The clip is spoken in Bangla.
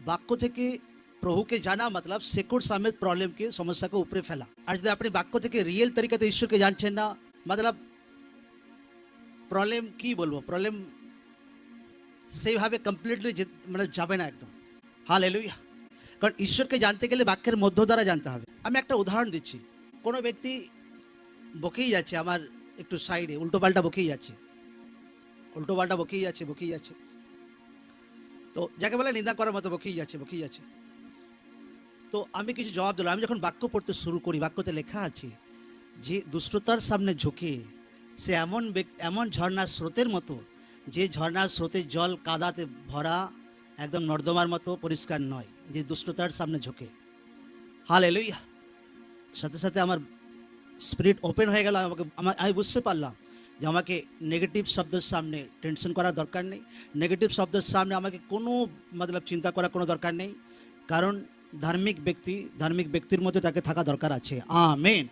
বাক্য থেকে প্রভুকে জানা মতলব সেকুর সমেত প্রবলেমকে সমস্যাকে উপরে ফেলা। আর যদি আপনি বাক্য থেকে রিয়েল তরিকাতে ঈশ্বরকে জানছেন না, মতলব প্রবলেম কি বলবো, প্রবলেম সেইভাবে কমপ্লিটলি মানে যাবে না একদম। হালেলুয়া। কারণ ঈশ্বরকে জানতে গেলে বাক্যের মধ্য দ্বারা জানতে হবে। আমি একটা উদাহরণ দিচ্ছি। কোনো ব্যক্তি বকেই যাচ্ছে, আমার একটু সাইডে উল্টোপাল্টা বকেই যাচ্ছে, উল্টোপাল্টা বকেই যাচ্ছে, তো যাকে বলে নিন্দা করার মতো বকেই যাচ্ছে। তো আমি কিছু জবাব দিলাম। আমি যখন বাক্য পড়তে শুরু করি, বাক্যতে লেখা আছে যে দুষ্টতার সামনে ঝুঁকে সে এমন ঝর্ণার স্রোতের মতো, যে ঝর্ণার স্রোতের জল কাদাতে ভরা, একদম নর্দমার মতো পরিষ্কার নয়, যে দুষ্টতার সামনে ঝুঁকে। হালেলুয়া। সাথে সাথে আমার স্পিরিট ওপেন হয়ে গেল। আমি বুঝতে পারলাম যে আমাকে নেগেটিভ শব্দের সামনে টেনশন করার দরকার নেই, নেগেটিভ শব্দের সামনে আমাকে কোনো মতলব চিন্তা করার কোনো দরকার নেই। কারণ ধার্মিক ব্যক্তির মধ্যে তাকে থাকা দরকার আছে। আমেন।